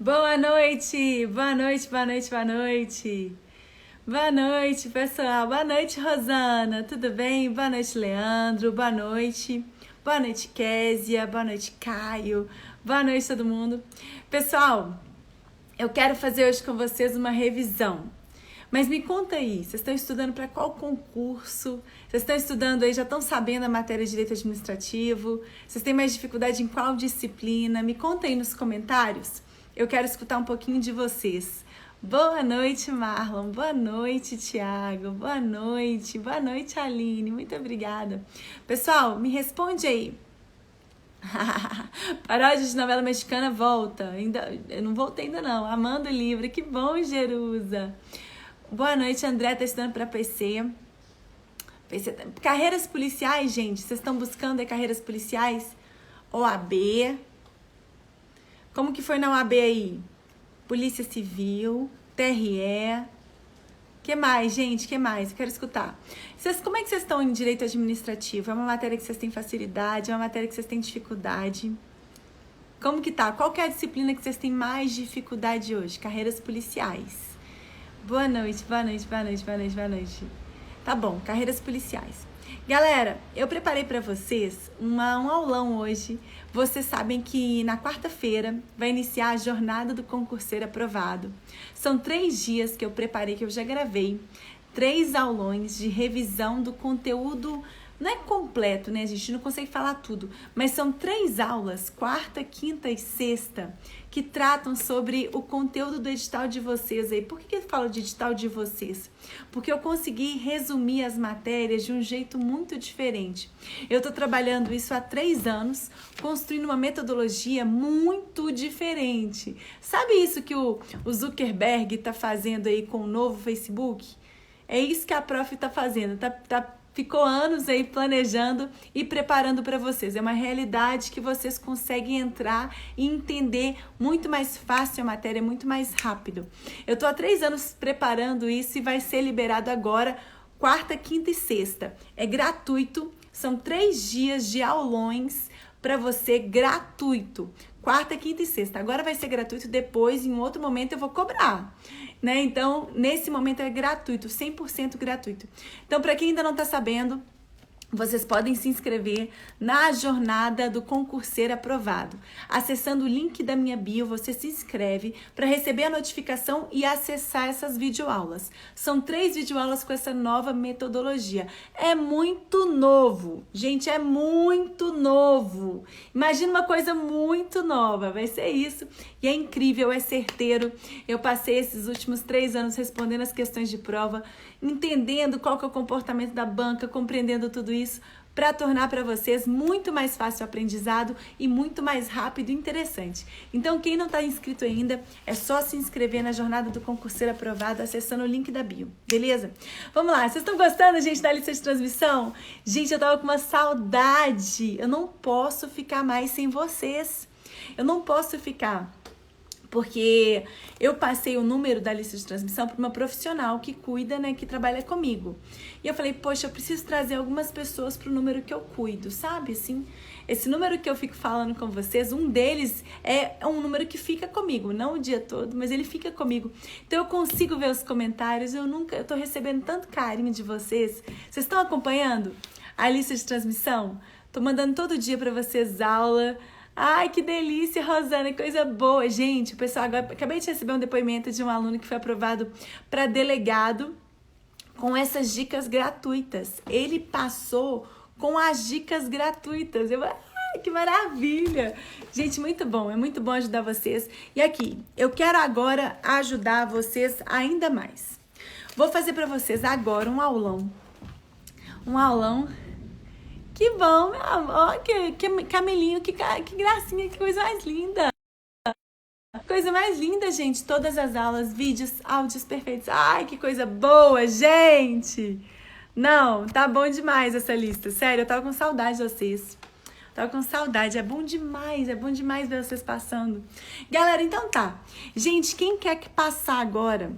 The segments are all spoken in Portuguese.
Boa noite, boa noite, boa noite, boa noite. Boa noite, pessoal. Boa noite, Rosana. Tudo bem? Boa noite, Leandro. Boa noite. Boa noite, Késia. Boa noite, Caio. Boa noite, todo mundo. Pessoal, eu quero fazer hoje com vocês uma revisão. Mas me conta aí, vocês estão estudando para qual concurso? Vocês estão estudando aí, já estão sabendo a matéria de Direito Administrativo? Vocês têm mais dificuldade em qual disciplina? Me conta aí nos comentários. Eu quero escutar um pouquinho de vocês. Boa noite, Marlon. Boa noite, Thiago. Boa noite, Aline. Muito obrigada. Pessoal, me responde aí. Paródia de novela mexicana volta. Eu não voltei ainda não. Amando o livro. Que bom, Jerusa. Boa noite, André. Tá estudando para PC. Carreiras policiais, gente. Vocês estão buscando aí carreiras policiais? OAB. Como que foi na OAB aí? Polícia Civil, TRE. Que mais, gente? Que mais? Eu quero escutar. Como é que vocês estão em Direito Administrativo? É uma matéria que vocês têm facilidade? É uma matéria que vocês têm dificuldade? Como que tá? Qual que é a disciplina que vocês têm mais dificuldade hoje? Carreiras policiais. Boa noite, boa noite, boa noite, boa noite, boa noite. Tá bom, carreiras policiais. Galera, eu preparei para vocês um aulão hoje. Vocês sabem que na quarta-feira vai iniciar a jornada do concurseiro aprovado. São 3 dias que eu preparei, que eu já gravei. 3 aulões de revisão do conteúdo. Não é completo, né? A gente não consegue falar tudo. Mas são 3 aulas, quarta, quinta e sexta, que tratam sobre o conteúdo do edital de vocês aí. Por que eu falo de edital de vocês? Porque eu consegui resumir as matérias de um jeito muito diferente. Eu estou trabalhando isso há 3 anos, construindo uma metodologia muito diferente. Sabe isso que o Zuckerberg está fazendo aí com o novo Facebook? É isso que a prof está fazendo, ficou anos aí planejando e preparando para vocês. É uma realidade que vocês conseguem entrar e entender muito mais fácil a matéria, muito mais rápido. Eu estou há 3 anos preparando isso e vai ser liberado agora, quarta, quinta e sexta. É gratuito, são 3 dias de aulões para você, gratuito. Quarta, quinta e sexta. Agora vai ser gratuito, depois, em outro momento, eu vou cobrar. Né? Então, nesse momento é gratuito, 100% gratuito. Então, para quem ainda não está sabendo, vocês podem se inscrever na jornada do concurseiro aprovado. Acessando o link da minha bio, você se inscreve para receber a notificação e acessar essas videoaulas. São 3 videoaulas com essa nova metodologia. É muito novo, gente, é muito novo. Imagina uma coisa muito nova, vai ser isso. E é incrível, é certeiro. Eu passei esses últimos 3 anos respondendo as questões de prova, entendendo qual que é o comportamento da banca, compreendendo tudo isso, para tornar para vocês muito mais fácil o aprendizado e muito mais rápido e interessante. Então, quem não está inscrito ainda, é só se inscrever na jornada do concurseiro aprovado, acessando o link da bio, beleza? Vamos lá, vocês estão gostando, gente, da lista de transmissão? Gente, eu tava com uma saudade, eu não posso ficar mais sem vocês, eu não posso ficar... Porque eu passei o número da lista de transmissão para uma profissional que cuida, né, que trabalha comigo. E eu falei, poxa, eu preciso trazer algumas pessoas para o número que eu cuido, sabe? Assim, esse número que eu fico falando com vocês, um deles é um número que fica comigo, não o dia todo, mas ele fica comigo. Então eu consigo ver os comentários, eu tô recebendo tanto carinho de vocês. Vocês estão acompanhando a lista de transmissão? Tô mandando todo dia para vocês aula. Ai, que delícia, Rosana, que coisa boa. Gente, o pessoal, agora acabei de receber um depoimento de um aluno que foi aprovado para delegado com essas dicas gratuitas. Ele passou com as dicas gratuitas. Ai, que maravilha. Gente, muito bom, é muito bom ajudar vocês. E aqui, eu quero agora ajudar vocês ainda mais. Vou fazer para vocês agora um aulão. Que bom, meu amor, que camelinho, que gracinha, que coisa mais linda. Coisa mais linda, gente, todas as aulas, vídeos, áudios perfeitos. Ai, que coisa boa, gente. Não, tá bom demais essa lista, sério, eu tava com saudade de vocês. Tava com saudade, é bom demais ver vocês passando. Galera, então tá. Gente, quem quer que passar agora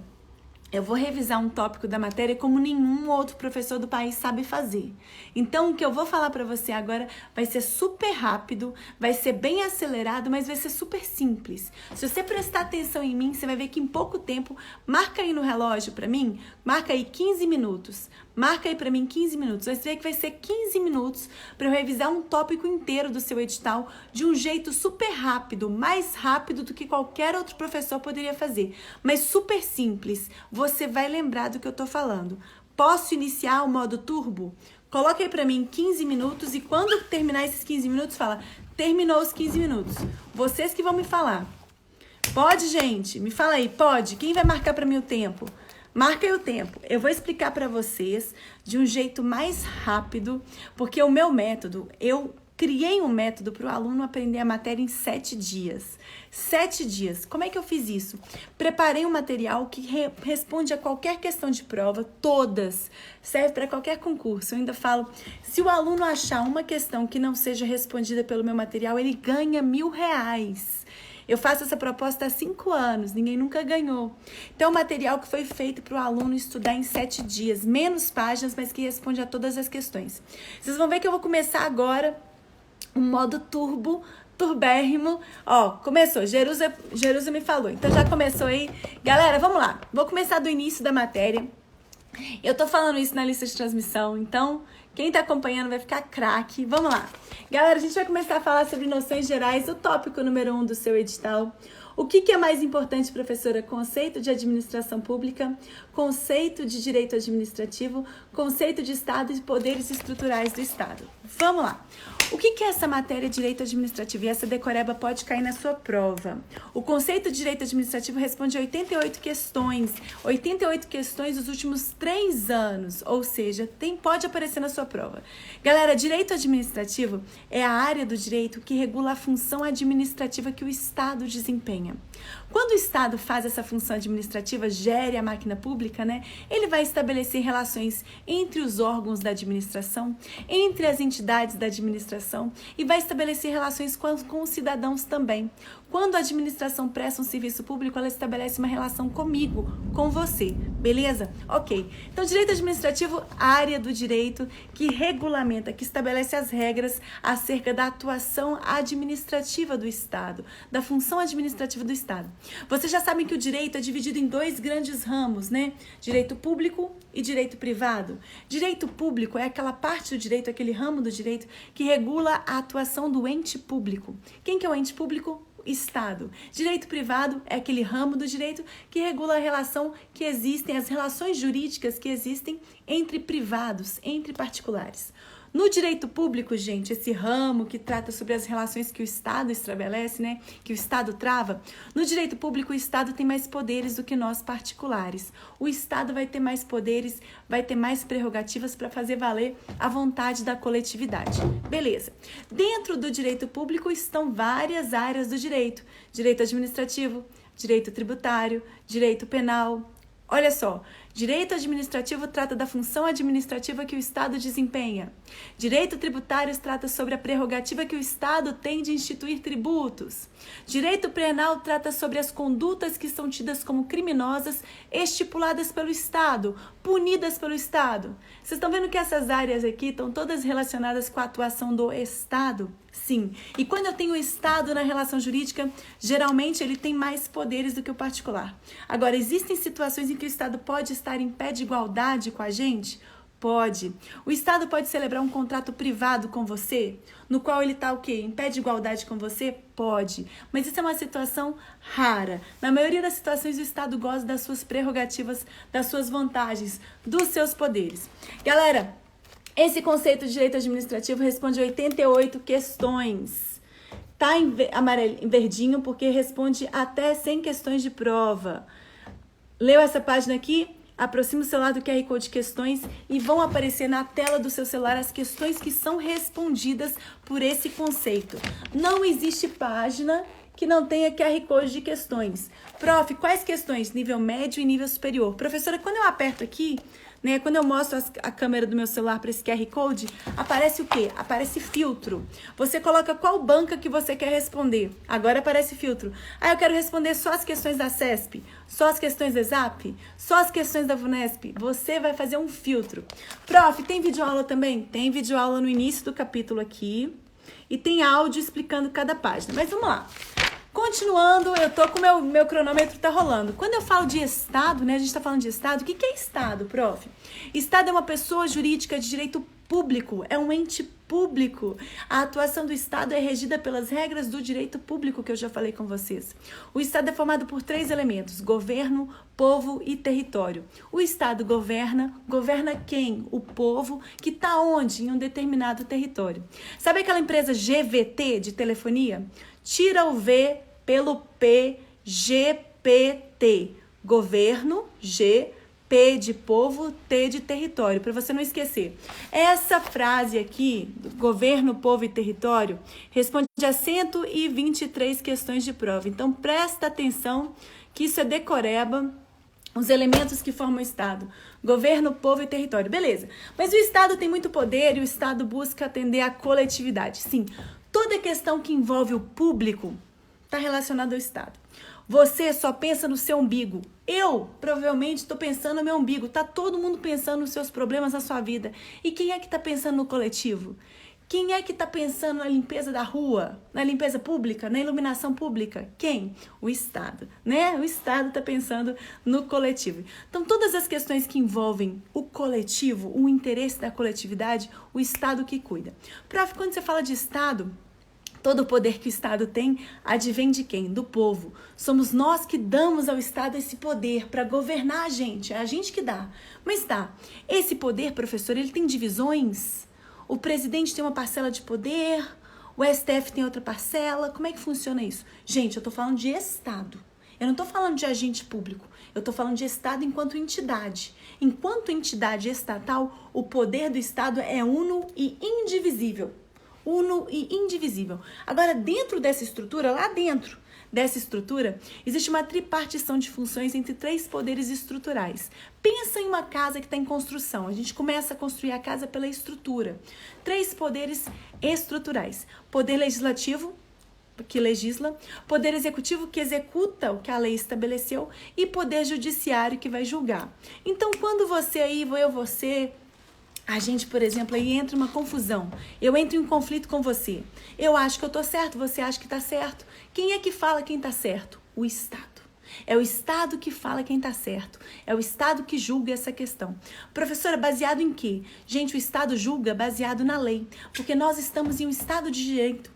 eu vou revisar um tópico da matéria como nenhum outro professor do país sabe fazer. Então, o que eu vou falar para você agora vai ser super rápido, vai ser bem acelerado, mas vai ser super simples. Se você prestar atenção em mim, você vai ver que em pouco tempo, marca aí no relógio para mim, marca aí 15 minutos. Marca aí para mim 15 minutos. Você vê que vai ser 15 minutos para eu revisar um tópico inteiro do seu edital de um jeito super rápido, mais rápido do que qualquer outro professor poderia fazer, mas super simples. Você vai lembrar do que eu tô falando. Posso iniciar o modo turbo? Coloca aí para mim 15 minutos e quando terminar esses 15 minutos, fala, terminou os 15 minutos. Vocês que vão me falar. Pode, gente? Me fala aí, pode? Quem vai marcar para mim o tempo? Marca aí o tempo. Eu vou explicar para vocês de um jeito mais rápido, porque o meu método, eu criei um método para o aluno aprender a matéria em 7 dias. 7 dias. Como é que eu fiz isso? Preparei um material que responde a qualquer questão de prova, todas. Serve para qualquer concurso. Eu ainda falo, se o aluno achar uma questão que não seja respondida pelo meu material, ele ganha R$1.000. Eu faço essa proposta há 5 anos, ninguém nunca ganhou. Então, é um material que foi feito para o aluno estudar em 7 dias, menos páginas, mas que responde a todas as questões. Vocês vão ver que eu vou começar agora um modo turbo, turbérrimo. Ó, começou, Jerusa me falou, então já começou aí. Galera, vamos lá, vou começar do início da matéria. Eu tô falando isso na lista de transmissão, então quem tá acompanhando vai ficar craque. Vamos lá. Galera, a gente vai começar a falar sobre noções gerais, o tópico número 1 do seu edital. O que é mais importante, professora? Conceito de administração pública, conceito de direito administrativo, conceito de Estado e poderes estruturais do Estado. Vamos lá. O que é essa matéria de direito administrativo? E essa decoreba pode cair na sua prova. O conceito de direito administrativo responde a 88 questões. 88 questões dos últimos 3 anos. Ou seja, pode aparecer na sua prova. Galera, direito administrativo é a área do direito que regula a função administrativa que o Estado desempenha. Quando o Estado faz essa função administrativa, gere a máquina pública, né? Ele vai estabelecer relações entre os órgãos da administração, entre as entidades da administração e vai estabelecer relações com os cidadãos também. Quando a administração presta um serviço público, ela estabelece uma relação comigo, com você, beleza? Ok. Então, direito administrativo, área do direito que regulamenta, que estabelece as regras acerca da atuação administrativa do Estado, da função administrativa do Estado. Vocês já sabem que o direito é dividido em 2 grandes ramos, né? Direito público e direito privado. Direito público é aquela parte do direito, aquele ramo do direito que regula a atuação do ente público. Quem que é o ente público? Estado. Direito privado é aquele ramo do direito que regula a relação que existem, as relações jurídicas que existem entre privados, entre particulares. No direito público, gente, esse ramo que trata sobre as relações que o Estado estabelece, né, que o Estado trava, no direito público o Estado tem mais poderes do que nós particulares. O Estado vai ter mais poderes, vai ter mais prerrogativas para fazer valer a vontade da coletividade. Beleza. Dentro do direito público estão várias áreas do direito. Direito administrativo, direito tributário, direito penal. Olha só, direito administrativo trata da função administrativa que o Estado desempenha. Direito tributário trata sobre a prerrogativa que o Estado tem de instituir tributos. Direito penal trata sobre as condutas que são tidas como criminosas, estipuladas pelo Estado, punidas pelo Estado. Vocês estão vendo que essas áreas aqui estão todas relacionadas com a atuação do Estado? Sim. E quando eu tenho o Estado na relação jurídica, geralmente ele tem mais poderes do que o particular. Agora, existem situações em que o Estado pode estar em pé de igualdade com a gente? Pode. O Estado pode celebrar um contrato privado com você, no qual ele está o quê? Em pé de igualdade com você? Pode. Mas isso é uma situação rara. Na maioria das situações, o Estado goza das suas prerrogativas, das suas vantagens, dos seus poderes. Galera, esse conceito de direito administrativo responde a 88 questões. Tá em verdinho porque responde até 100 questões de prova. Leu essa página aqui? Aproxima o celular do QR Code questões e vão aparecer na tela do seu celular as questões que são respondidas por esse conceito. Não existe página que não tenha QR Code de questões. Prof, quais questões? Nível médio e nível superior. Professora, quando eu aperto aqui, né? Quando eu mostro a câmera do meu celular para esse QR Code, aparece o quê? Aparece filtro. Você coloca qual banca que você quer responder. Agora aparece filtro. Eu quero responder só as questões da CESP, só as questões da ESAP, só as questões da VUNESP. Você vai fazer um filtro. Prof, tem videoaula também? Tem videoaula no início do capítulo aqui e tem áudio explicando cada página. Mas vamos lá. Continuando, eu tô com o meu cronômetro tá rolando. Quando eu falo de Estado, né? A gente tá falando de Estado. O que é Estado, prof? Estado é uma pessoa jurídica de direito público, é um ente público. A atuação do Estado é regida pelas regras do direito público que eu já falei com vocês. O Estado é formado por 3 elementos: governo, povo e território. O Estado governa quem? O povo, que está onde? Em um determinado território. Sabe aquela empresa GVT de telefonia? Tira o V pelo P, GPT. Governo, G, P de povo, T de território, para você não esquecer. Essa frase aqui, governo, povo e território, responde a 123 questões de prova. Então, presta atenção que isso é decoreba, os elementos que formam o Estado. Governo, povo e território. Beleza. Mas o Estado tem muito poder e o Estado busca atender à coletividade. Sim, toda questão que envolve o público está relacionada ao Estado. Você só pensa no seu umbigo. Eu, provavelmente, estou pensando no meu umbigo. Tá todo mundo pensando nos seus problemas na sua vida. E quem é que está pensando no coletivo? Quem é que está pensando na limpeza da rua, na limpeza pública, na iluminação pública? Quem? O Estado, né? O Estado está pensando no coletivo. Então, todas as questões que envolvem o coletivo, o interesse da coletividade, o Estado que cuida. Prof, quando você fala de Estado, todo o poder que o Estado tem advém de quem? Do povo. Somos nós que damos ao Estado esse poder para governar a gente. É a gente que dá. Mas tá, esse poder, professor, ele tem divisões? O presidente tem uma parcela de poder, o STF tem outra parcela. Como é que funciona isso? Gente, eu tô falando de Estado. Eu não tô falando de agente público. Eu tô falando de Estado enquanto entidade. Enquanto entidade estatal, o poder do Estado é uno e indivisível. Uno e indivisível. Agora, dentro dessa estrutura, lá dentro dessa estrutura, existe uma tripartição de funções entre 3 poderes estruturais. Pensa em uma casa que está em construção. A gente começa a construir a casa pela estrutura. 3 poderes estruturais. Poder legislativo, que legisla, poder executivo, que executa o que a lei estabeleceu, e poder judiciário, que vai julgar. Então, quando você, a gente, por exemplo, aí entra uma confusão. Eu entro em um conflito com você. Eu acho que eu tô certo, você acha que tá certo. Quem é que fala quem tá certo? O Estado. É o Estado que fala quem tá certo. É o Estado que julga essa questão. Professora, baseado em quê? Gente, o Estado julga baseado na lei, porque nós estamos em um Estado de direito.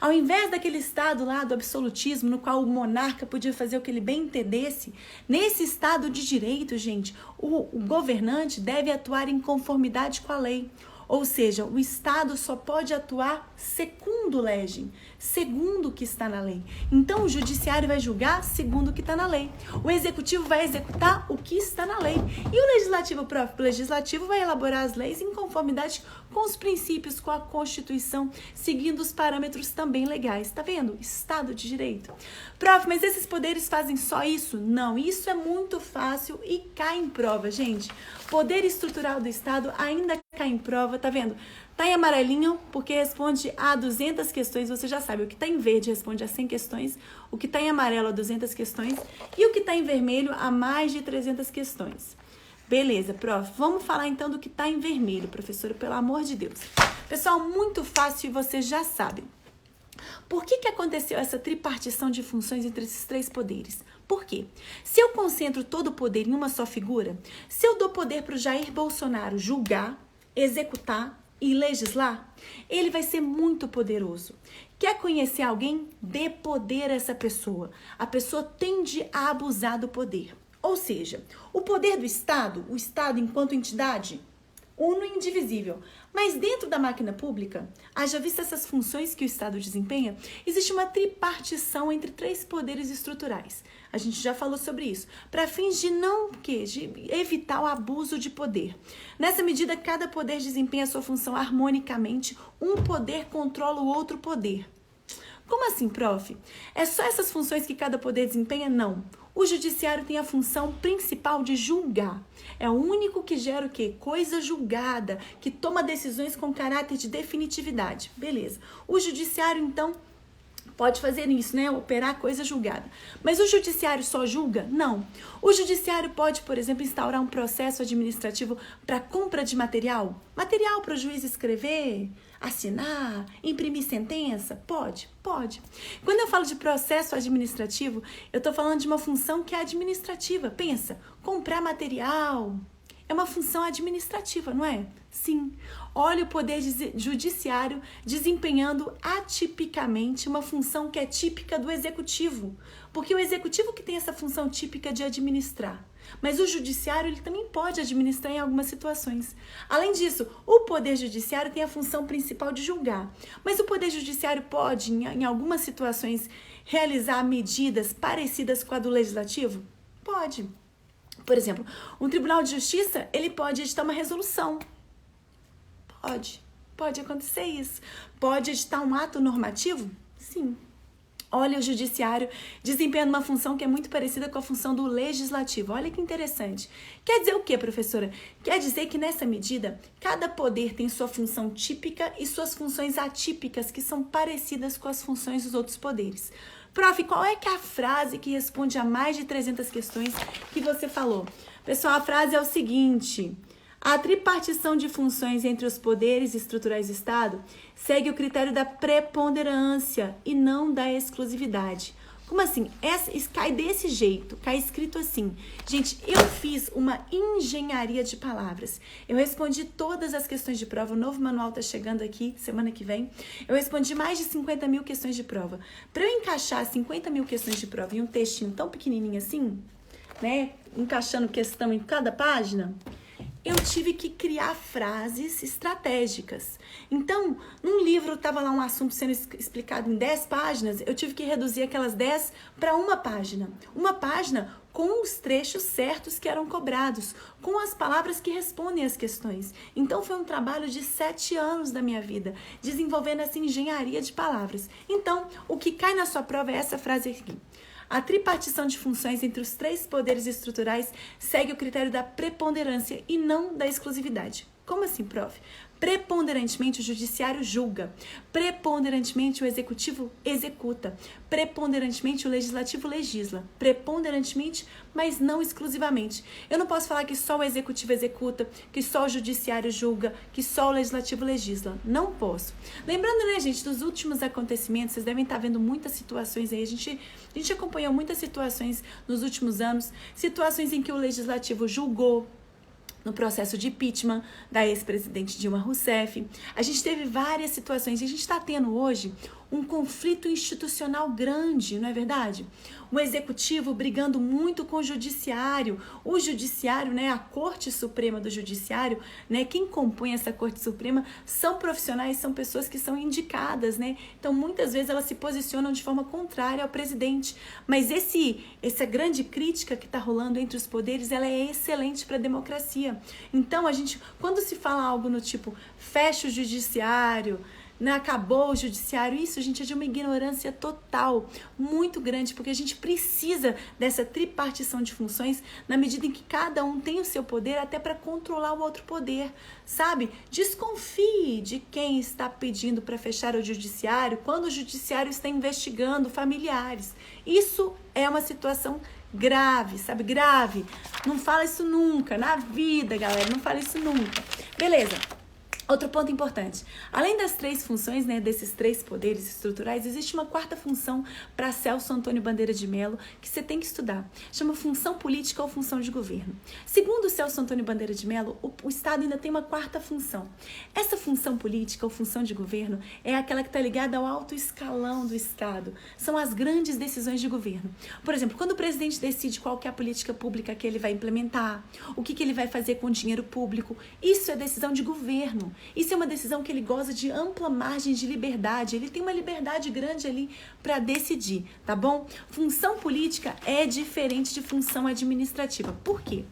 Ao invés daquele Estado lá do absolutismo, no qual o monarca podia fazer o que ele bem entendesse, nesse Estado de direito, gente, o governante deve atuar em conformidade com a lei. Ou seja, o Estado só pode atuar segundo legem, segundo o que está na lei. Então, o judiciário vai julgar segundo o que está na lei. O executivo vai executar o que está na lei. E o legislativo, próprio legislativo, vai elaborar as leis em conformidade com os princípios, com a Constituição, seguindo os parâmetros também legais. Tá vendo? Estado de direito. Prof, mas esses poderes fazem só isso? Não, isso é muito fácil e cai em prova, gente. Poder estrutural do Estado ainda cai em prova, tá vendo? Tá em amarelinho porque responde a 200 questões, você já sabe. O que tá em verde responde a 100 questões, o que tá em amarelo a 200 questões e o que tá em vermelho a mais de 300 questões. Beleza, prof. Vamos falar então do que tá em vermelho, professora, pelo amor de Deus. Pessoal, muito fácil e vocês já sabem. Por que aconteceu essa tripartição de funções entre esses 3 poderes? Por quê? Se eu concentro todo o poder em uma só figura, se eu dou poder para o Jair Bolsonaro julgar, executar e legislar, ele vai ser muito poderoso. Quer conhecer alguém? Dê poder a essa pessoa. A pessoa tende a abusar do poder. Ou seja, o poder do Estado, o Estado enquanto entidade, uno e indivisível. Mas dentro da máquina pública, haja vista essas funções que o Estado desempenha, existe uma tripartição entre 3 poderes estruturais. A gente já falou sobre isso. Para fins de de evitar o abuso de poder. Nessa medida, cada poder desempenha a sua função harmonicamente, um poder controla o outro poder. Como assim, prof? É só essas funções que cada poder desempenha? Não. O judiciário tem a função principal de julgar. É o único que gera o quê? Coisa julgada, que toma decisões com caráter de definitividade. Beleza. O judiciário, então, pode fazer isso, né? Operar coisa julgada. Mas o judiciário só julga? Não. O judiciário pode, por exemplo, instaurar um processo administrativo para compra de material? Material para o juiz escrever, assinar, imprimir sentença? Pode, pode. Quando eu falo de processo administrativo, eu estou falando de uma função que é administrativa. Pensa, comprar material é uma função administrativa, não é? Sim. Olha o poder judiciário desempenhando atipicamente uma função que é típica do executivo. Porque o executivo que tem essa função típica de administrar. Mas o judiciário ele também pode administrar em algumas situações. Além disso, o poder judiciário tem a função principal de julgar. Mas o poder judiciário pode, em algumas situações, realizar medidas parecidas com a do legislativo? Pode. Por exemplo, um tribunal de justiça, ele pode editar uma resolução. Pode acontecer isso. Pode editar um ato normativo? Sim. Olha o judiciário desempenhando uma função que é muito parecida com a função do legislativo. Olha que interessante. Quer dizer o quê, professora? Quer dizer que nessa medida, cada poder tem sua função típica e suas funções atípicas, que são parecidas com as funções dos outros poderes. Prof, qual é que é a frase que responde a mais de 300 questões que você falou? Pessoal, a frase é o seguinte: a tripartição de funções entre os poderes estruturais do Estado segue o critério da preponderância e não da exclusividade. Como assim? Isso cai desse jeito, cai escrito assim. Gente, eu fiz uma engenharia de palavras. Eu respondi todas as questões de prova. O novo manual está chegando aqui semana que vem. Eu respondi mais de 50 mil questões de prova. Para eu encaixar 50 mil questões de prova em um textinho tão pequenininho assim, né? Encaixando questão em cada página, eu tive que criar frases estratégicas. Então, num livro estava lá um assunto sendo explicado em 10 páginas, eu tive que reduzir aquelas 10 para uma página. Uma página com os trechos certos que eram cobrados, com as palavras que respondem às questões. Então, foi um trabalho de 7 anos da minha vida, desenvolvendo essa engenharia de palavras. Então, o que cai na sua prova é essa frase aqui. A tripartição de funções entre os 3 poderes estruturais segue o critério da preponderância e não da exclusividade. Como assim, prof? Preponderantemente o judiciário julga, preponderantemente o executivo executa, preponderantemente o legislativo legisla, preponderantemente, mas não exclusivamente. Eu não posso falar que só o executivo executa, que só o judiciário julga, que só o legislativo legisla. Não posso. Lembrando, né, gente, dos últimos acontecimentos, vocês devem estar vendo muitas situações aí, a gente acompanhou muitas situações nos últimos anos, situações em que o legislativo julgou, no processo de impeachment da ex-presidente Dilma Rousseff. A gente teve várias situações e a gente está tendo hoje um conflito institucional grande, não é verdade? O executivo brigando muito com o judiciário, né, a Corte Suprema do Judiciário, né, quem compõe essa Corte Suprema são profissionais, são pessoas que são indicadas, né? Então, muitas vezes elas se posicionam de forma contrária ao presidente, mas essa grande crítica que está rolando entre os poderes, ela é excelente para a democracia. Então, quando se fala algo no tipo, fecha o judiciário, né, acabou o judiciário, isso, gente, é de uma ignorância total, muito grande, porque a gente precisa dessa tripartição de funções na medida em que cada um tem o seu poder até para controlar o outro poder, sabe? Desconfie de quem está pedindo para fechar o judiciário quando o judiciário está investigando familiares. Isso é uma situação grave, sabe? Grave. Não fala isso nunca, na vida, galera, não fala isso nunca. Beleza. Outro ponto importante, além das 3 funções, né, desses 3 poderes estruturais, existe uma 4ª função para Celso Antônio Bandeira de Mello que você tem que estudar. Chama função política ou função de governo. Segundo Celso Antônio Bandeira de Mello, o Estado ainda tem uma 4ª função. Essa função política ou função de governo é aquela que está ligada ao alto escalão do Estado. São as grandes decisões de governo. Por exemplo, quando o presidente decide qual que é a política pública que ele vai implementar, o que ele vai fazer com o dinheiro público, isso é decisão de governo. Isso é uma decisão que ele goza de ampla margem de liberdade. Ele tem uma liberdade grande ali para decidir, tá bom? Função política é diferente de função administrativa. Por quê?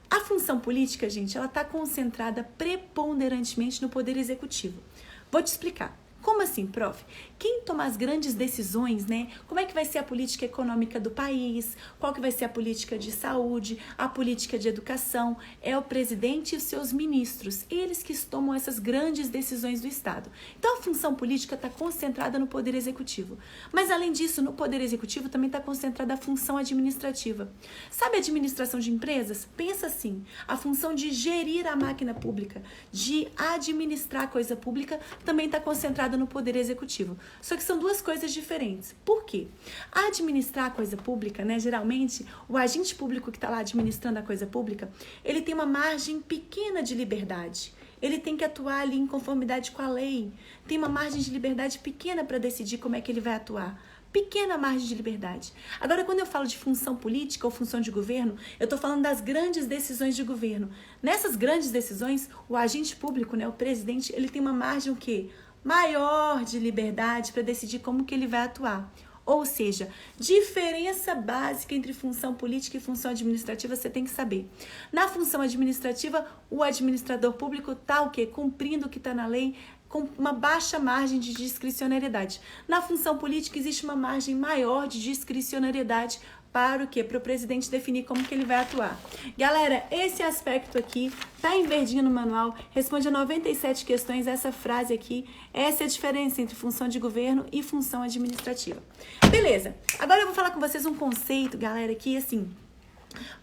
A função política, gente, ela está concentrada preponderantemente no poder executivo. Vou te explicar. Como assim, prof? Quem toma as grandes decisões, né? Como é que vai ser a política econômica do país? Qual que vai ser a política de saúde, a política de educação? É o presidente e os seus ministros, eles que tomam essas grandes decisões do Estado. Então, a função política está concentrada no Poder Executivo. Mas, além disso, no Poder Executivo também está concentrada a função administrativa. Sabe a administração de empresas? Pensa assim, a função de gerir a máquina pública, de administrar a coisa pública, também está concentrada no Poder Executivo. Só que são duas coisas diferentes. Por quê? Administrar a coisa pública, né? Geralmente, o agente público que está lá administrando a coisa pública, ele tem uma margem pequena de liberdade. Ele tem que atuar ali em conformidade com a lei. Tem uma margem de liberdade pequena para decidir como é que ele vai atuar. Pequena margem de liberdade. Agora, quando eu falo de função política ou função de governo, eu estou falando das grandes decisões de governo. Nessas grandes decisões, o agente público, né, o presidente, ele tem uma margem o quê? Maior de liberdade para decidir como que ele vai atuar. Ou seja, diferença básica entre função política e função administrativa você tem que saber. Na função administrativa, o administrador público está o quê? Cumprindo o que está na lei, com uma baixa margem de discricionariedade. Na função política existe uma margem maior de discricionariedade para o quê? Para o presidente definir como que ele vai atuar. Galera, esse aspecto aqui tá em verdinho no manual, responde a 97 questões, essa frase aqui, essa é a diferença entre função de governo e função administrativa. Beleza, agora eu vou falar com vocês um conceito, galera, que assim,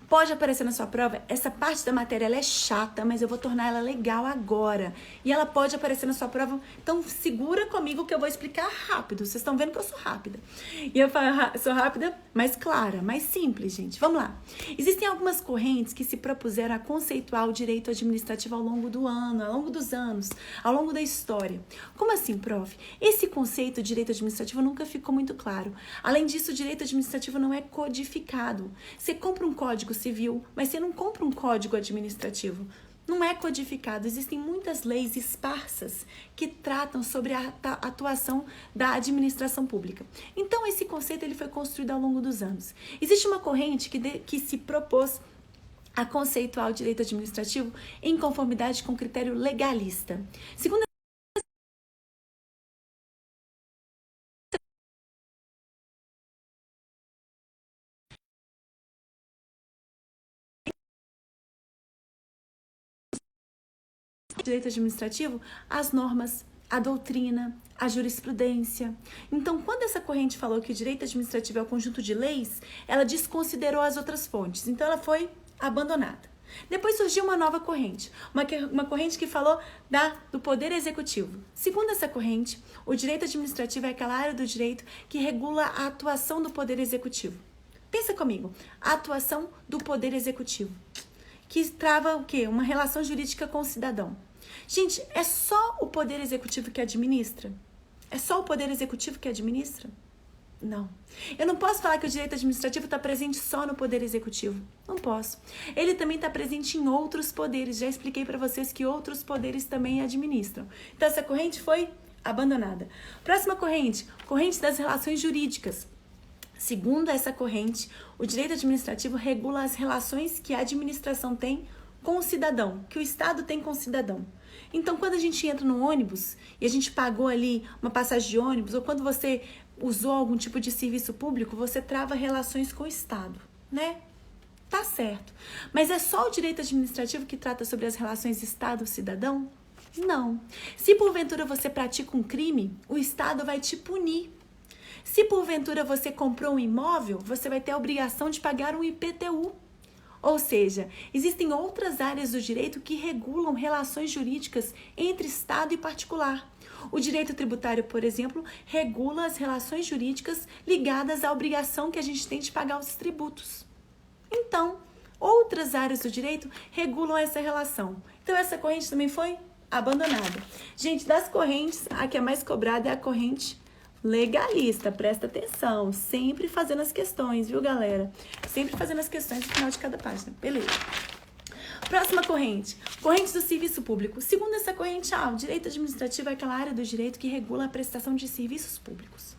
pode aparecer na sua prova, essa parte da matéria ela é chata, mas eu vou tornar ela legal agora. E ela pode aparecer na sua prova, então segura comigo que eu vou explicar rápido. Vocês estão vendo que eu sou rápida. E eu sou rápida, mas clara, mais simples, gente. Vamos lá. Existem algumas correntes que se propuseram a conceituar o direito administrativo ao longo do ano, ao longo dos anos, ao longo da história. Como assim, prof? Esse conceito de direito administrativo nunca ficou muito claro. Além disso, o direito administrativo não é codificado. Você compra um código civil, mas você não compra um código administrativo. Não é codificado. Existem muitas leis esparsas que tratam sobre a atuação da administração pública. Então, esse conceito ele foi construído ao longo dos anos. Existe uma corrente que se propôs a conceituar o direito administrativo em conformidade com o critério legalista. Segundo direito administrativo, as normas, a doutrina, a jurisprudência. Então, quando essa corrente falou que o direito administrativo é o conjunto de leis, ela desconsiderou as outras fontes. Então, ela foi abandonada. Depois surgiu uma nova corrente, uma corrente que falou do poder executivo. Segundo essa corrente, o direito administrativo é aquela área do direito que regula a atuação do poder executivo. Pensa comigo, a atuação do poder executivo, que trava o quê? Uma relação jurídica com o cidadão. Gente, é só o poder executivo que administra? É só o poder executivo que administra? Não. Eu não posso falar que o direito administrativo está presente só no poder executivo. Não posso. Ele também está presente em outros poderes. Já expliquei para vocês que outros poderes também administram. Então, essa corrente foi abandonada. Próxima corrente, corrente das relações jurídicas. Segundo essa corrente, o direito administrativo regula as relações que a administração tem com o cidadão, que o Estado tem com o cidadão. Então, quando a gente entra no ônibus e a gente pagou ali uma passagem de ônibus, ou quando você usou algum tipo de serviço público, você trava relações com o Estado, né? Tá certo. Mas é só o direito administrativo que trata sobre as relações Estado-cidadão? Não. Se porventura você pratica um crime, o Estado vai te punir. Se porventura você comprou um imóvel, você vai ter a obrigação de pagar um IPTU. Ou seja, existem outras áreas do direito que regulam relações jurídicas entre Estado e particular. O direito tributário, por exemplo, regula as relações jurídicas ligadas à obrigação que a gente tem de pagar os tributos. Então, outras áreas do direito regulam essa relação. Então, essa corrente também foi abandonada. Gente, das correntes, a que é mais cobrada é a corrente legalista, presta atenção, sempre fazendo as questões, viu, galera? Sempre fazendo as questões no final de cada página, beleza. Próxima corrente, corrente do serviço público. Segundo essa corrente, o direito administrativo é aquela área do direito que regula a prestação de serviços públicos.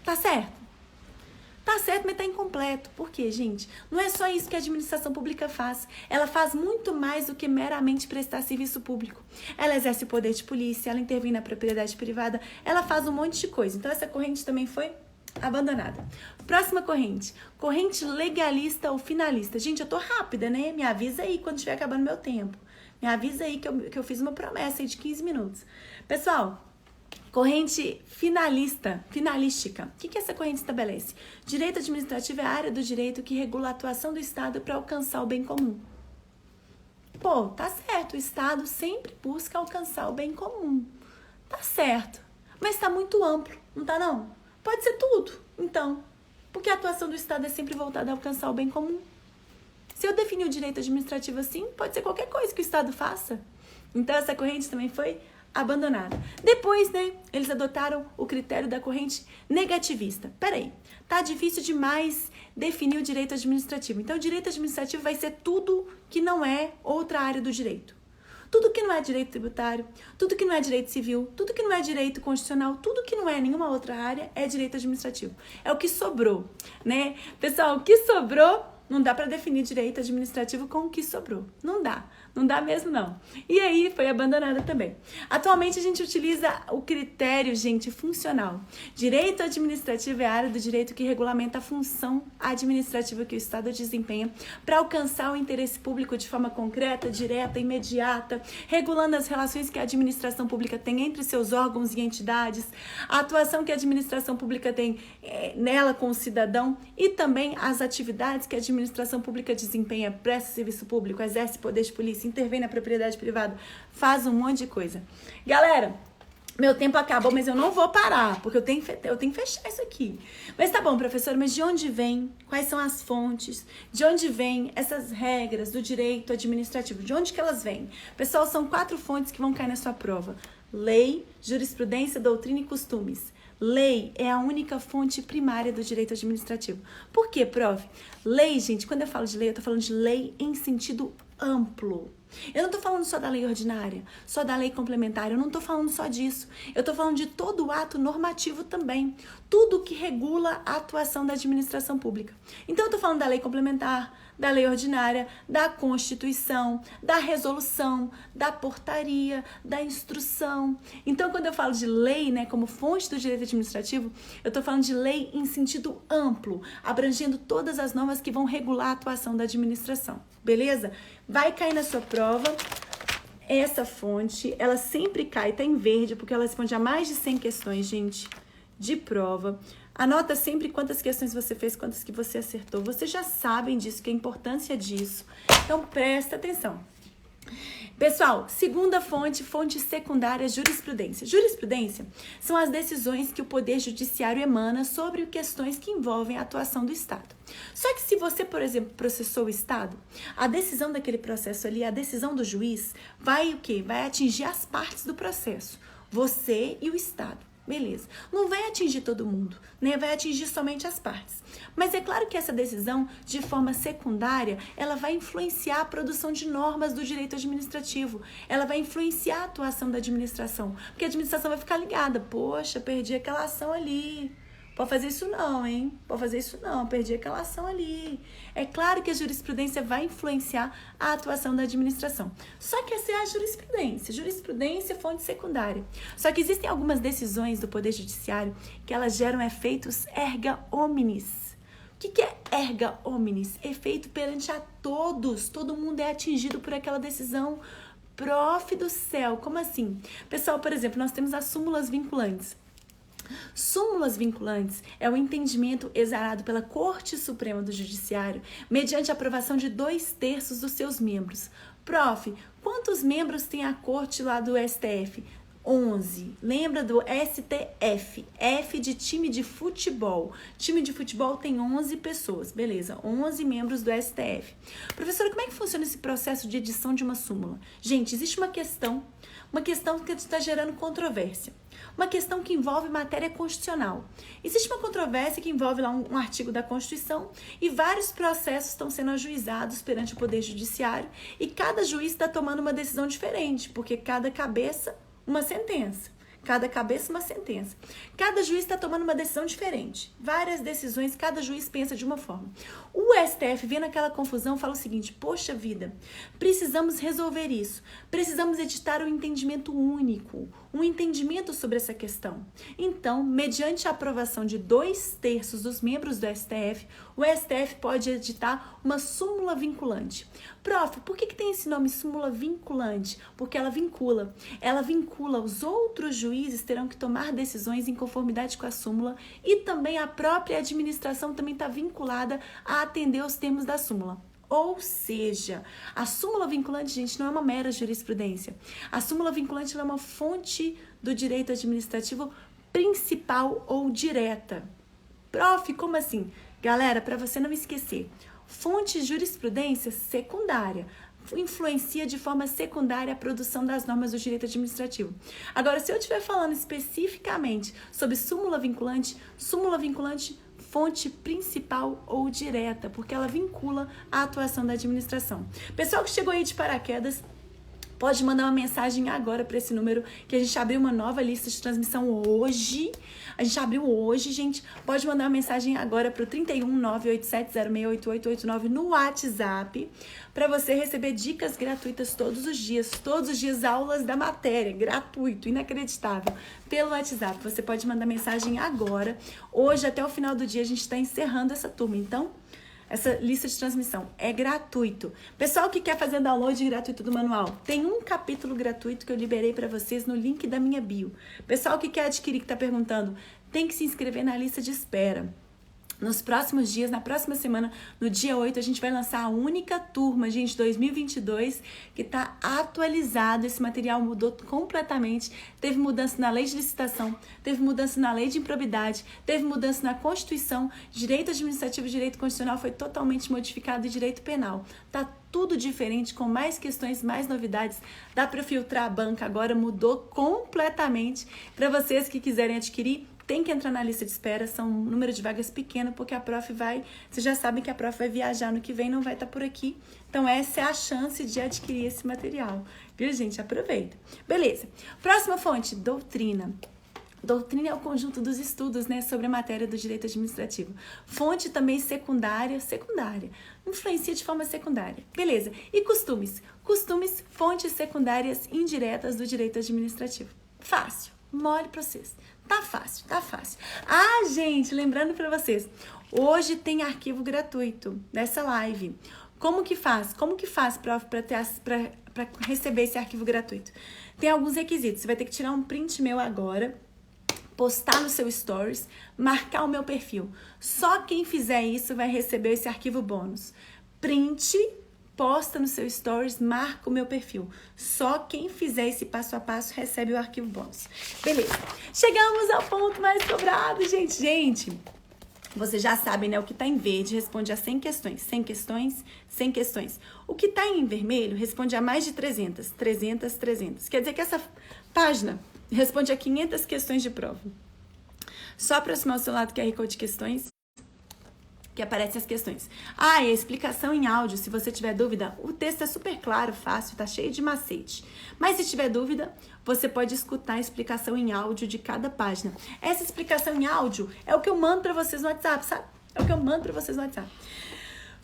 Tá certo? Tá certo, mas tá incompleto. Por quê, gente? Não é só isso que a administração pública faz. Ela faz muito mais do que meramente prestar serviço público. Ela exerce o poder de polícia, ela intervém na propriedade privada, ela faz um monte de coisa. Então, essa corrente também foi abandonada. Próxima corrente. Corrente legalista ou finalista. Gente, eu tô rápida, né? Me avisa aí quando estiver acabando meu tempo. Me avisa aí que eu fiz uma promessa aí de 15 minutos. Pessoal, corrente finalística. O que essa corrente estabelece? Direito administrativo é a área do direito que regula a atuação do Estado para alcançar o bem comum. Pô, tá certo, o Estado sempre busca alcançar o bem comum. Tá certo, mas tá muito amplo, não tá não? Pode ser tudo, então. Porque a atuação do Estado é sempre voltada a alcançar o bem comum. Se eu definir o direito administrativo assim, pode ser qualquer coisa que o Estado faça. Então, essa corrente também foi abandonada. Depois, né, eles adotaram o critério da corrente negativista. Peraí, tá difícil demais definir o direito administrativo. Então, o direito administrativo vai ser tudo que não é outra área do direito. Tudo que não é direito tributário, tudo que não é direito civil, tudo que não é direito constitucional, tudo que não é nenhuma outra área é direito administrativo. É o que sobrou, né? Pessoal, o que sobrou, não dá para definir direito administrativo com o que sobrou. Não dá mesmo não. E aí foi abandonada também. Atualmente a gente utiliza o critério, gente, funcional. Direito administrativo é a área do direito que regulamenta a função administrativa que o Estado desempenha para alcançar o interesse público de forma concreta, direta, imediata, regulando as relações que a administração pública tem entre seus órgãos e entidades, a atuação que a administração pública tem nela com o cidadão e também as atividades que a administração pública desempenha, presta serviço público, exerce poder de polícia, intervém na propriedade privada, faz um monte de coisa. Galera, meu tempo acabou, mas eu não vou parar, porque eu tenho que fechar isso aqui. Mas tá bom, professora, mas de onde vem? Quais são as fontes? De onde vêm essas regras do direito administrativo? De onde que elas vêm? Pessoal, são 4 fontes que vão cair na sua prova. Lei, jurisprudência, doutrina e costumes. Lei é a única fonte primária do direito administrativo. Por quê, prof? Lei, gente, quando eu falo de lei, eu tô falando de lei em sentido amplo. Eu não tô falando só da lei ordinária, só da lei complementar, eu não tô falando só disso. Eu tô falando de todo o ato normativo também. Tudo que regula a atuação da administração pública. Então, eu tô falando da lei complementar, da lei ordinária, da Constituição, da resolução, da portaria, da instrução. Então, quando eu falo de lei, né, como fonte do direito administrativo, eu tô falando de lei em sentido amplo, abrangendo todas as normas que vão regular a atuação da administração. Beleza? Vai cair na sua prova. Essa fonte, ela sempre cai, tá em verde, porque ela responde a mais de 100 questões, gente, de prova. Anota sempre quantas questões você fez, quantas que você acertou. Vocês já sabem disso, que a importância disso. Então, presta atenção. Pessoal, segunda fonte, fonte secundária, jurisprudência. Jurisprudência são as decisões que o Poder Judiciário emana sobre questões que envolvem a atuação do Estado. Só que se você, por exemplo, processou o Estado, a decisão daquele processo ali, a decisão do juiz, vai o quê? Vai atingir as partes do processo, você e o Estado. Beleza. Não vai atingir todo mundo, né? Vai atingir somente as partes. Mas é claro que essa decisão, de forma secundária, ela vai influenciar a produção de normas do direito administrativo. Ela vai influenciar a atuação da administração. Porque a administração vai ficar ligada. Poxa, perdi aquela ação ali. Pode fazer isso não, hein? Pode fazer isso não, perdi aquela ação ali. É claro que a jurisprudência vai influenciar a atuação da administração. Só que essa é a jurisprudência. Jurisprudência é fonte secundária. Só que existem algumas decisões do Poder Judiciário que elas geram efeitos erga omnes. O que é erga omnes? Efeito perante a todos. Todo mundo é atingido por aquela decisão. Prof do céu, como assim? Pessoal, por exemplo, nós temos as súmulas vinculantes. Súmulas vinculantes é o entendimento exarado pela Corte Suprema do Judiciário mediante a aprovação de 2/3 dos seus membros. Prof, quantos membros tem a Corte lá do STF? 11. Lembra do STF? F de time de futebol. Time de futebol tem 11 pessoas. Beleza, 11 membros do STF. Professora, como é que funciona esse processo de edição de uma súmula? Gente, existe uma questão que está gerando controvérsia. Uma questão que envolve matéria constitucional. Existe uma controvérsia que envolve lá um artigo da Constituição e vários processos estão sendo ajuizados perante o Poder Judiciário e cada juiz está tomando uma decisão diferente, porque cada cabeça, uma sentença. Cada cabeça uma sentença. Cada juiz está tomando uma decisão diferente. Várias decisões, cada juiz pensa de uma forma. O STF, vendo aquela confusão, fala o seguinte: poxa vida, precisamos resolver isso. Precisamos editar um entendimento único, um entendimento sobre essa questão. Então, mediante a aprovação de 2/3 dos membros do STF, o STF pode editar uma súmula vinculante. Prof, por que tem esse nome súmula vinculante? Porque ela vincula. Ela vincula, os outros juízes terão que tomar decisões em conformidade com a súmula e também a própria administração também está vinculada a atender os termos da súmula. Ou seja, a súmula vinculante, gente, não é uma mera jurisprudência. A súmula vinculante ela é uma fonte do direito administrativo principal ou direta. Prof, como assim? Galera, para você não esquecer, fonte de jurisprudência secundária influencia de forma secundária a produção das normas do direito administrativo. Agora, se eu estiver falando especificamente sobre súmula vinculante, fonte principal ou direta, porque ela vincula a atuação da administração. Pessoal que chegou aí de paraquedas, pode mandar uma mensagem agora para esse número, que a gente abriu uma nova lista de transmissão hoje. A gente abriu hoje, gente. Pode mandar uma mensagem agora para o 31987068889 no WhatsApp, para você receber dicas gratuitas todos os dias aulas da matéria, gratuito, inacreditável, pelo WhatsApp. Você pode mandar mensagem agora. Hoje, até o final do dia, a gente está encerrando essa turma, então essa lista de transmissão é gratuito. Pessoal que quer fazer download gratuito do manual, tem um capítulo gratuito que eu liberei para vocês no link da minha bio. Pessoal que quer adquirir, que está perguntando, tem que se inscrever na lista de espera. Nos próximos dias, na próxima semana, no dia 8, a gente vai lançar a única turma, gente, 2022, que está atualizado. Esse material mudou completamente. Teve mudança na lei de licitação, teve mudança na lei de improbidade, teve mudança na Constituição, direito administrativo e direito constitucional foi totalmente modificado e direito penal. Tá tudo diferente, com mais questões, mais novidades. Dá para filtrar a banca agora, mudou completamente. Para vocês que quiserem adquirir, tem que entrar na lista de espera, são um número de vagas pequeno, porque a prof vocês já sabem que a prof vai viajar no que vem, não vai estar por aqui. Então, essa é a chance de adquirir esse material. Viu, gente? Aproveita. Beleza. Próxima fonte, doutrina. Doutrina é o conjunto dos estudos, né, sobre a matéria do direito administrativo. Fonte também secundária. Influencia de forma secundária. Beleza. E costumes? Costumes, fontes secundárias indiretas do direito administrativo. Fácil. Mole para vocês. Tá fácil. Ah, gente, lembrando para vocês, hoje tem arquivo gratuito dessa live. Como que faz, prof, para receber esse arquivo gratuito? Tem alguns requisitos. Você vai ter que tirar um print meu agora, postar no seu stories, marcar o meu perfil. Só quem fizer isso vai receber esse arquivo bônus. Print, posta no seu stories, marca o meu perfil. Só quem fizer esse passo a passo recebe o arquivo bônus. Beleza. Chegamos ao ponto mais cobrado, gente. Vocês já sabem, né? O que tá em verde responde a 100 questões. 100 questões. O que tá em vermelho responde a mais de 300. 300. Quer dizer que essa página responde a 500 questões de prova. Só aproximar o seu lado QR Code de questões, que aparecem as questões. Ah, e a explicação em áudio, se você tiver dúvida, o texto é super claro, fácil, tá cheio de macete. Mas se tiver dúvida, você pode escutar a explicação em áudio de cada página. Essa explicação em áudio é o que eu mando pra vocês no WhatsApp, sabe?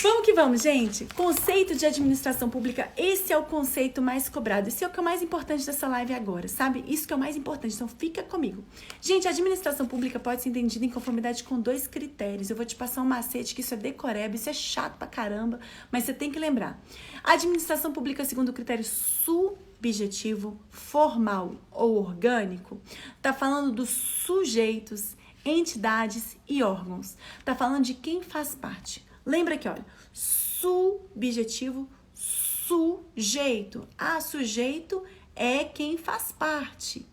Vamos que vamos, gente. Conceito de administração pública, esse é o conceito mais cobrado. Esse é o que é o mais importante dessa live agora, sabe? Isso que é o mais importante, então fica comigo. Gente, a administração pública pode ser entendida em conformidade com 2 critérios. Eu vou te passar um macete, que isso é decoreba, isso é chato pra caramba, mas você tem que lembrar. A administração pública, segundo o critério subjetivo, formal ou orgânico, tá falando dos sujeitos, entidades e órgãos. Tá falando de quem faz parte. Lembra que, olha, subjetivo, sujeito. Sujeito é quem faz parte,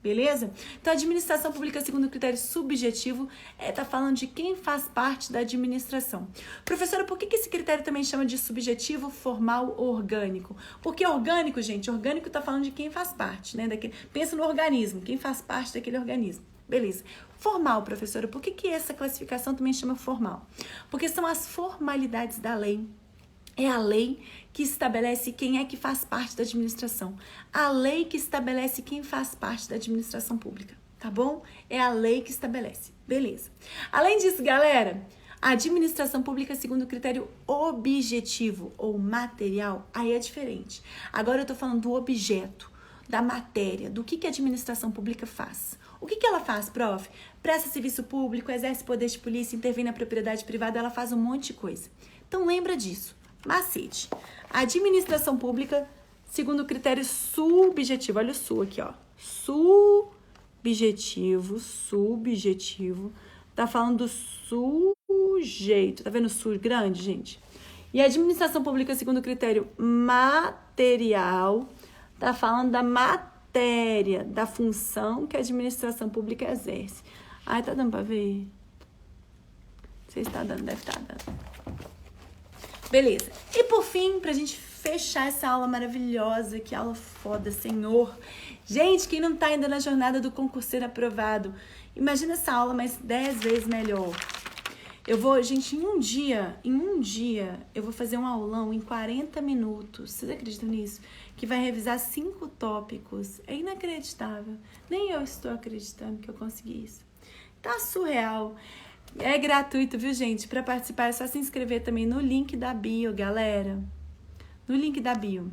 beleza? Então, a administração pública, segundo o critério subjetivo, tá falando de quem faz parte da administração. Professora, por que esse critério também chama de subjetivo, formal ou orgânico? Porque orgânico, gente, orgânico tá falando de quem faz parte, né? Pensa no organismo, quem faz parte daquele organismo. Beleza. Formal, professora, por que essa classificação também chama formal? Porque são as formalidades da lei, É a lei que estabelece quem é que faz parte da administração. A lei que estabelece quem faz parte da administração pública, tá bom? É a lei que estabelece. Beleza. Além disso, galera, a administração pública segundo o critério objetivo ou material, aí é diferente. Agora eu tô falando do objeto, da matéria, do que a administração pública faz. O que ela faz, prof? Presta serviço público, exerce poder de polícia, intervém na propriedade privada, ela faz um monte de coisa. Então lembra disso. Macete. A administração pública, segundo o critério subjetivo, olha o su aqui, ó. Subjetivo. Tá falando do sujeito. Tá vendo o su grande, gente? E a administração pública, segundo o critério material, tá falando da matéria, da função que a administração pública exerce. Ai, tá dando pra ver? Não sei se tá dando, deve estar dando. Beleza. E por fim, pra gente fechar essa aula maravilhosa, que aula foda, Senhor. Gente, quem não tá ainda na jornada do concurseiro aprovado, imagina essa aula mais 10 vezes melhor. Eu vou, gente, em um dia, eu vou fazer um aulão em 40 minutos. Vocês acreditam nisso? Que vai revisar 5 tópicos. É inacreditável. Nem eu estou acreditando que eu consegui isso. Tá surreal. É gratuito, viu, gente? Para participar é só se inscrever também no link da bio, galera. No link da bio.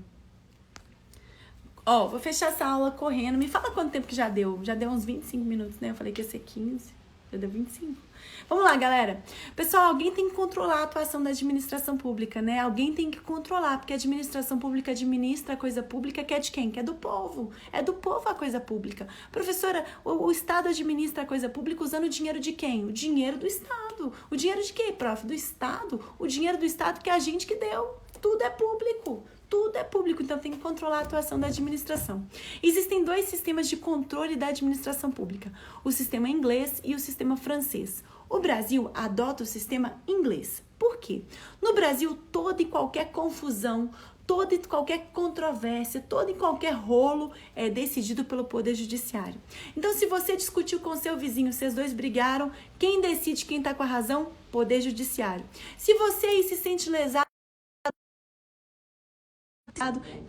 Ó, vou fechar essa aula correndo. Me fala quanto tempo que já deu. Já deu uns 25 minutos, né? Eu falei que ia ser 15. Já deu 25. Vamos lá, galera. Pessoal, alguém tem que controlar a atuação da administração pública, né? Alguém tem que controlar, porque a administração pública administra a coisa pública que é de quem? Que é do povo. É do povo a coisa pública. Professora, o Estado administra a coisa pública usando o dinheiro de quem? O dinheiro do Estado. O dinheiro de quem, prof? Do Estado. O dinheiro do Estado que é a gente que deu. Tudo é público. Tudo é público, então tem que controlar a atuação da administração. Existem 2 sistemas de controle da administração pública, o sistema inglês e o sistema francês. O Brasil adota o sistema inglês. Por quê? No Brasil, toda e qualquer confusão, toda e qualquer controvérsia, todo e qualquer rolo é decidido pelo Poder Judiciário. Então, se você discutiu com seu vizinho, vocês dois brigaram, quem decide quem está com a razão? Poder Judiciário. Se você aí se sente lesado,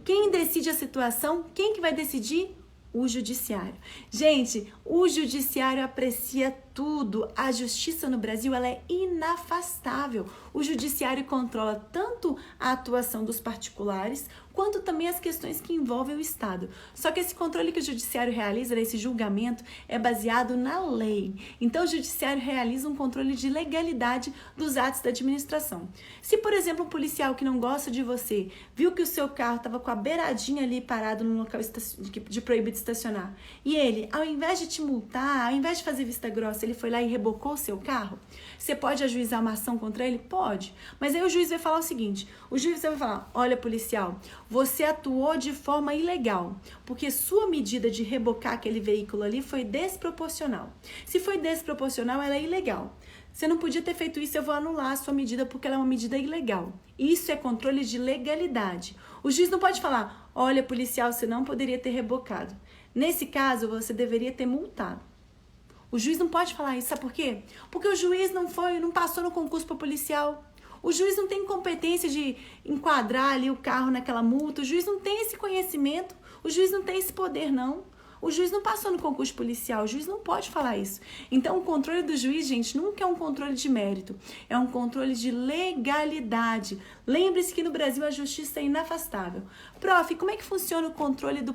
quem decide a situação? Quem que vai decidir? O judiciário. Gente, o judiciário aprecia tudo. A justiça no Brasil, ela é inafastável. O judiciário controla tanto a atuação dos particulares, quanto também as questões que envolvem o Estado. Só que esse controle que o judiciário realiza, esse julgamento, é baseado na lei. Então, o judiciário realiza um controle de legalidade dos atos da administração. Se, por exemplo, um policial que não gosta de você, viu que o seu carro estava com a beiradinha ali parado no local de proibido estacionar, e ele, ao invés de te multar, ao invés de fazer vista grossa, ele foi lá e rebocou o seu carro, você pode ajuizar uma ação contra ele? Pode. Mas aí o juiz vai falar o seguinte, o juiz vai falar, olha, policial, você atuou de forma ilegal, porque sua medida de rebocar aquele veículo ali foi desproporcional. Se foi desproporcional, ela é ilegal. Você não podia ter feito isso, eu vou anular a sua medida porque ela é uma medida ilegal. Isso é controle de legalidade. O juiz não pode falar, olha, policial, você não poderia ter rebocado. Nesse caso, você deveria ter multado. O juiz não pode falar isso, sabe por quê? Porque o juiz não passou no concurso para policial. O juiz não tem competência de enquadrar ali o carro naquela multa. O juiz não tem esse conhecimento. O juiz não tem esse poder, não. O juiz não passou no concurso policial. O juiz não pode falar isso. Então, o controle do juiz, gente, nunca é um controle de mérito. É um controle de legalidade. Lembre-se que no Brasil a justiça é inafastável. Prof, como é que funciona o controle do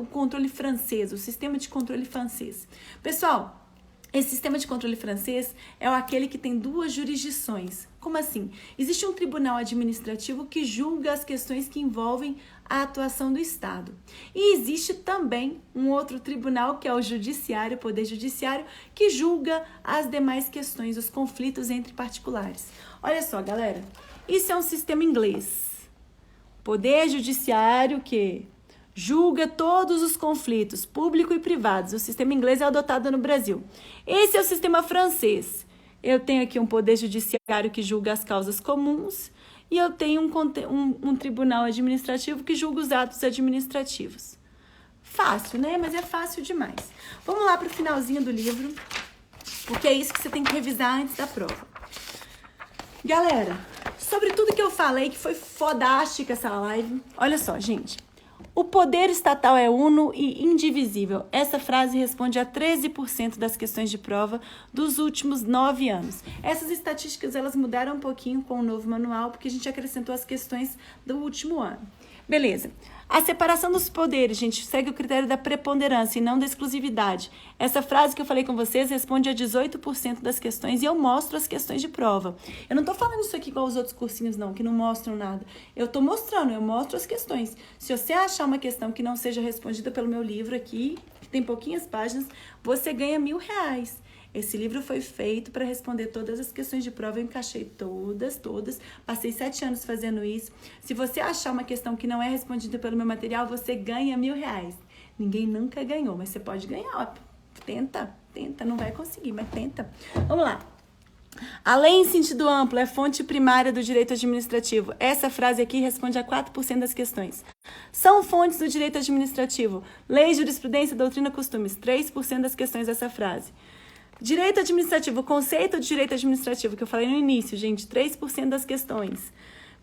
controle francês, o sistema de controle francês? Pessoal, esse sistema de controle francês é aquele que tem 2 jurisdições. Como assim? Existe um tribunal administrativo que julga as questões que envolvem a atuação do Estado. E existe também um outro tribunal, que é o judiciário, o Poder Judiciário, que julga as demais questões, os conflitos entre particulares. Olha só, galera, isso é um sistema inglês. Poder Judiciário que julga todos os conflitos, públicos e privados. O sistema inglês é adotado no Brasil. Esse é o sistema francês. Eu tenho aqui um poder judiciário que julga as causas comuns e eu tenho um tribunal administrativo que julga os atos administrativos. Fácil, né? Mas é fácil demais. Vamos lá para o finalzinho do livro, porque é isso que você tem que revisar antes da prova. Galera, sobre tudo que eu falei, que foi fodástica essa live. Olha só, gente. O poder estatal é uno e indivisível. Essa frase responde a 13% das questões de prova dos últimos 9 anos. Essas estatísticas elas mudaram um pouquinho com o novo manual, porque a gente acrescentou as questões do último ano. Beleza. A separação dos poderes, gente, segue o critério da preponderância e não da exclusividade. Essa frase que eu falei com vocês responde a 18% das questões e eu mostro as questões de prova. Eu não tô falando isso aqui igual os outros cursinhos, não, que não mostram nada. Eu tô mostrando, eu mostro as questões. Se você achar uma questão que não seja respondida pelo meu livro aqui, que tem pouquinhas páginas, você ganha R$1.000. Esse livro foi feito para responder todas as questões de prova, eu encaixei todas. Passei 7 anos fazendo isso. Se você achar uma questão que não é respondida pelo meu material, você ganha R$1.000. Ninguém nunca ganhou, mas você pode ganhar. Ó. Tenta, não vai conseguir, mas tenta. Vamos lá. A lei em sentido amplo é fonte primária do direito administrativo. Essa frase aqui responde a 4% das questões. São fontes do direito administrativo. Lei, jurisprudência, doutrina, costumes. 3% das questões dessa frase. Direito administrativo, conceito de direito administrativo, que eu falei no início, gente, 3% das questões.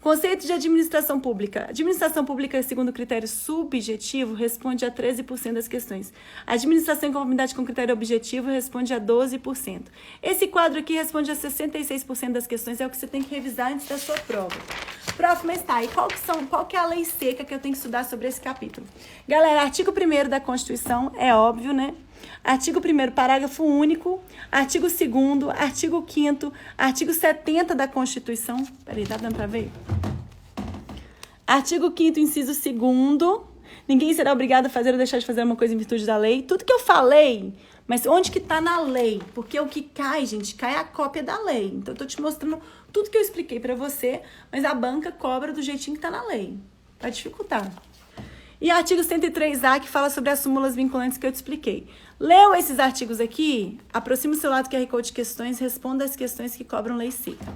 Conceito de administração pública. Administração pública, segundo critério subjetivo, responde a 13% das questões. Administração em conformidade com critério objetivo responde a 12%. Esse quadro aqui responde a 66% das questões, é o que você tem que revisar antes da sua prova. Prof, mas tá, e qual que é a lei seca que eu tenho que estudar sobre esse capítulo? Galera, artigo 1º da Constituição, é óbvio, né? Artigo 1º, parágrafo único, artigo 2º, artigo 5º, artigo 70 da Constituição. Peraí, tá dando pra ver? Artigo 5º, inciso 2º. Ninguém será obrigado a fazer ou deixar de fazer uma coisa em virtude da lei. Tudo que eu falei, mas onde que tá na lei? Porque o que cai, gente, cai a cópia da lei. Então, eu tô te mostrando tudo que eu expliquei pra você, mas a banca cobra do jeitinho que tá na lei. Vai dificultar. E artigo 103A, que fala sobre as súmulas vinculantes que eu te expliquei. Leu esses artigos aqui? Aproxima o seu lado QR Code de questões, responda as questões que cobram lei seca.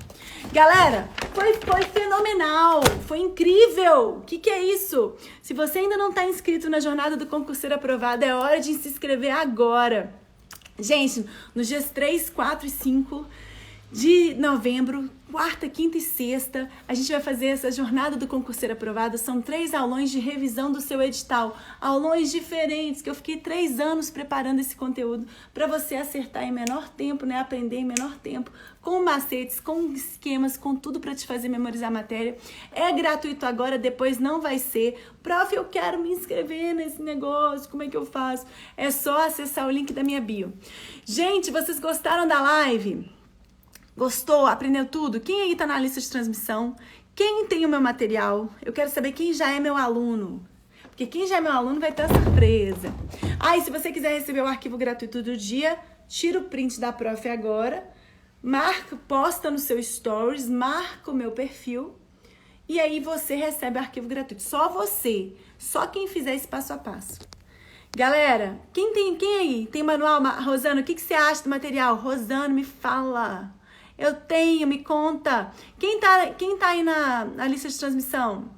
Galera, foi fenomenal, foi incrível. O que é isso? Se você ainda não está inscrito na Jornada do Concurseiro Aprovado, é hora de se inscrever agora. Gente, nos dias 3, 4 e 5 de novembro, quarta, quinta e sexta, a gente vai fazer essa Jornada do Concurseiro Aprovado. São 3 aulões de revisão do seu edital, aulões diferentes, que eu fiquei 3 anos preparando esse conteúdo para você acertar em menor tempo, né? Aprender em menor tempo, com macetes, com esquemas, com tudo para te fazer memorizar a matéria. É gratuito agora, depois não vai ser. Prof, eu quero me inscrever nesse negócio, como é que eu faço? É só acessar o link da minha bio. Gente, vocês gostaram da live? Gostou? Aprendeu tudo? Quem aí tá na lista de transmissão? Quem tem o meu material? Eu quero saber quem já é meu aluno. Porque quem já é meu aluno vai ter uma surpresa. E se você quiser receber o arquivo gratuito do dia, tira o print da prof agora, posta no seu stories, marca o meu perfil e aí você recebe o arquivo gratuito. Só você. Só quem fizer esse passo a passo. Galera, quem aí? Tem manual? Rosana, o que você acha do material? Rosana, me fala. Eu tenho, me conta. Quem tá aí na lista de transmissão?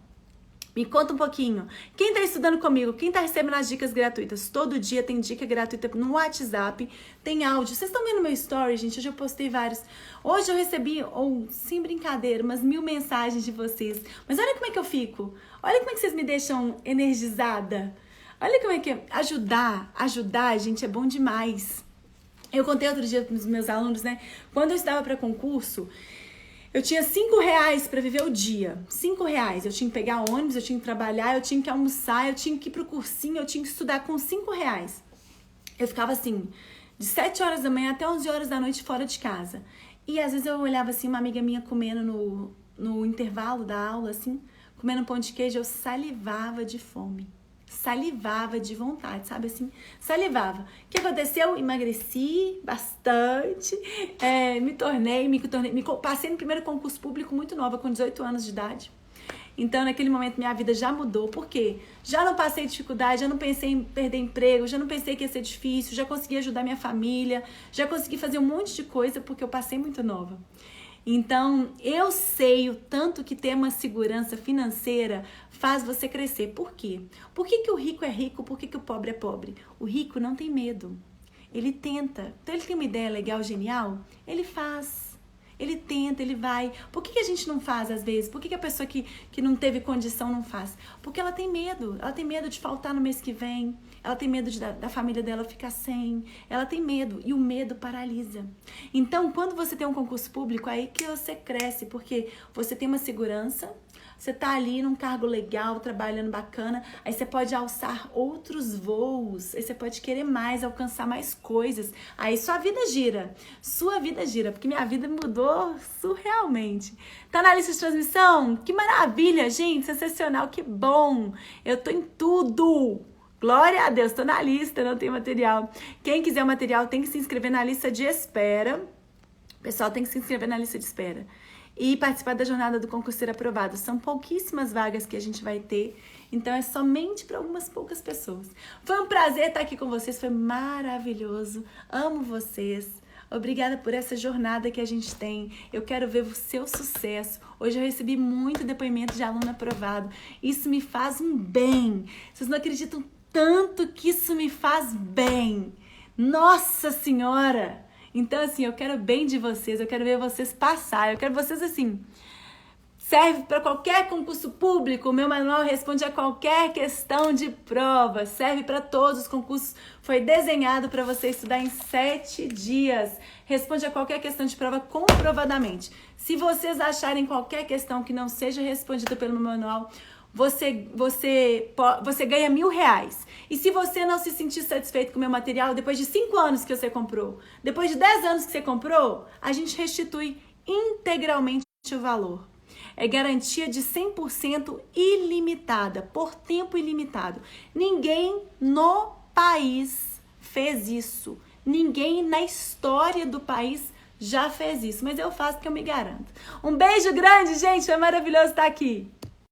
Me conta um pouquinho. Quem tá estudando comigo? Quem tá recebendo as dicas gratuitas? Todo dia tem dica gratuita no WhatsApp, tem áudio. Vocês estão vendo meu story, gente? Hoje eu postei vários. Hoje eu recebi, sem brincadeira, umas 1000 mensagens de vocês. Mas olha como é que eu fico. Olha como é que vocês me deixam energizada. Olha como é que ajudar, gente, é bom demais. Eu contei outro dia para os meus alunos, né? Quando eu estava para concurso, eu tinha R$5 para viver o dia. R$5. Eu tinha que pegar ônibus, eu tinha que trabalhar, eu tinha que almoçar, eu tinha que ir pro cursinho, eu tinha que estudar com R$5. Eu ficava assim, de 7 horas da manhã até 11 horas da noite fora de casa. E às vezes eu olhava assim, uma amiga minha comendo no intervalo da aula, assim, comendo pão de queijo, eu salivava de fome. Salivava de vontade, sabe assim? Salivava. O que aconteceu? Emagreci bastante, passei no primeiro concurso público muito nova, com 18 anos de idade. Então, naquele momento, minha vida já mudou. Por quê? Já não passei dificuldade, já não pensei em perder emprego, já não pensei que ia ser difícil, já consegui ajudar minha família, já consegui fazer um monte de coisa porque eu passei muito nova. Então, eu sei o tanto que ter uma segurança financeira faz você crescer. Por quê? Por que o rico é rico? Por que o pobre é pobre? O rico não tem medo. Ele tenta. Então, ele tem uma ideia legal, genial, ele faz. Ele tenta, ele vai. Por que a gente não faz às vezes? Por que a pessoa que não teve condição não faz? Porque ela tem medo. Ela tem medo de faltar no mês que vem. Ela tem medo da família dela ficar sem. Ela tem medo. E o medo paralisa. Então, quando você tem um concurso público, é aí que você cresce. Porque você tem uma segurança. Você tá ali num cargo legal, trabalhando bacana, aí você pode alçar outros voos, aí você pode querer mais, alcançar mais coisas. Aí sua vida gira, porque minha vida mudou surrealmente. Tá na lista de transmissão? Que maravilha, gente, sensacional, que bom. Eu tô em tudo. Glória a Deus, tô na lista, não tem material. Quem quiser o material tem que se inscrever na lista de espera. O pessoal tem que se inscrever na lista de espera. E participar da jornada do concurseiro aprovado. São pouquíssimas vagas que a gente vai ter, então é somente para algumas poucas pessoas. Foi um prazer estar aqui com vocês, foi maravilhoso, amo vocês. Obrigada por essa jornada que a gente tem. Eu quero ver o seu sucesso. Hoje eu recebi muito depoimento de aluno aprovado. Isso me faz um bem. Vocês não acreditam tanto que isso me faz bem. Nossa Senhora! Então, assim, eu quero bem de vocês, eu quero ver vocês passar, eu quero vocês, assim, serve para qualquer concurso público, o meu manual responde a qualquer questão de prova, serve para todos os concursos, foi desenhado para você estudar em 7 dias, responde a qualquer questão de prova comprovadamente. Se vocês acharem qualquer questão que não seja respondida pelo meu manual, você ganha R$1.000. E se você não se sentir satisfeito com o meu material, depois de 5 anos que você comprou, depois de 10 anos que você comprou, a gente restitui integralmente o valor. É garantia de 100% ilimitada, por tempo ilimitado. Ninguém no país fez isso. Ninguém na história do país já fez isso. Mas eu faço porque eu me garanto. Um beijo grande, gente. Foi maravilhoso estar aqui.